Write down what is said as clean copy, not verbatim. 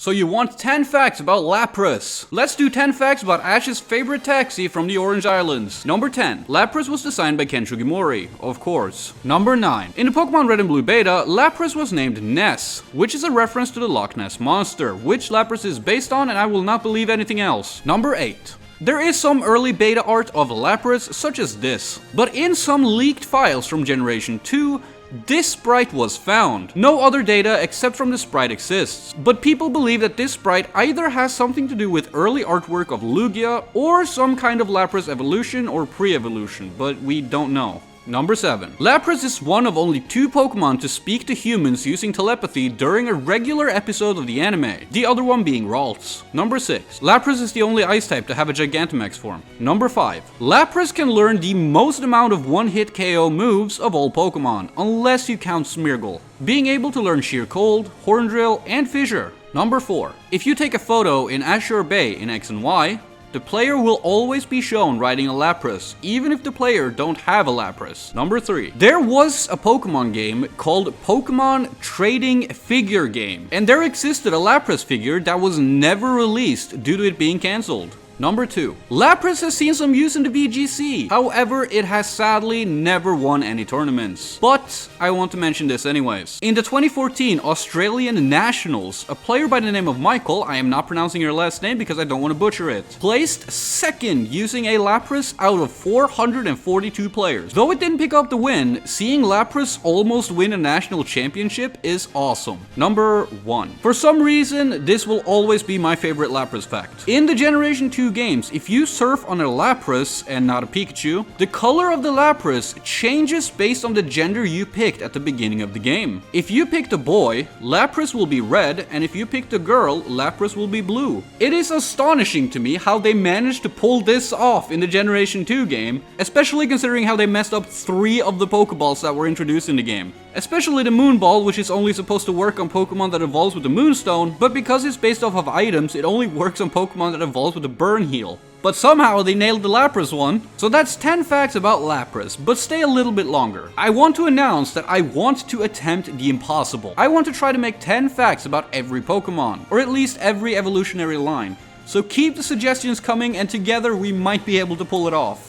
So you want 10 facts about Lapras. Let's do 10 facts about Ash's favorite taxi from the Orange Islands. Number 10. Lapras was designed by Ken Sugimori, of course. Number 9. In the Pokemon Red and Blue beta, Lapras was named Ness, which is a reference to the Loch Ness Monster, which Lapras is based on, and I will not believe anything else. Number 8. There is some early beta art of Lapras, such as this, but in some leaked files from Generation 2, this sprite was found. No other data except from the sprite exists, but people believe that this sprite either has something to do with early artwork of Lugia or some kind of Lapras evolution or pre-evolution, but we don't know. Number 7. Lapras is one of only 2 Pokemon to speak to humans using telepathy during a regular episode of the anime, the other one being Ralts. Number 6. Lapras is the only ice type to have a Gigantamax form. Number 5. Lapras can learn the most amount of one-hit KO moves of all Pokemon, unless you count Smeargle, being able to learn Sheer Cold, Horn Drill, and Fissure. Number 4. If you take a photo in Azure Bay in X and Y, the player will always be shown riding a Lapras, even if the player don't have a Lapras. Number 3. There was a Pokemon game called Pokemon Trading Figure Game, and there existed a Lapras figure that was never released due to it being cancelled. Number 2. Lapras has seen some use in the VGC, however it has sadly never won any tournaments. But I want to mention this anyways. In the 2014 Australian Nationals, a player by the name of Michael, I am not pronouncing your last name because I don't want to butcher it, placed second using a Lapras out of 442 players. Though it didn't pick up the win, seeing Lapras almost win a national championship is awesome. Number 1. For some reason, this will always be my favorite Lapras fact. In the Generation 2 games, if you surf on a Lapras and not a Pikachu, the color of the Lapras changes based on the gender you picked at the beginning of the game. If you picked a boy, Lapras will be red, and if you picked a girl, Lapras will be blue. It is astonishing to me how they managed to pull this off in the Generation 2 game, especially considering how they messed up 3 of the Pokeballs that were introduced in the game. Especially the Moonball, which is only supposed to work on Pokemon that evolves with the Moonstone, but because it's based off of items, it only works on Pokemon that evolves with the Burn Heal. But somehow they nailed the Lapras one. So that's 10 facts about Lapras, but stay a little bit longer. I want to announce that I want to attempt the impossible. I want to try to make 10 facts about every Pokemon, or at least every evolutionary line. So keep the suggestions coming, and together we might be able to pull it off.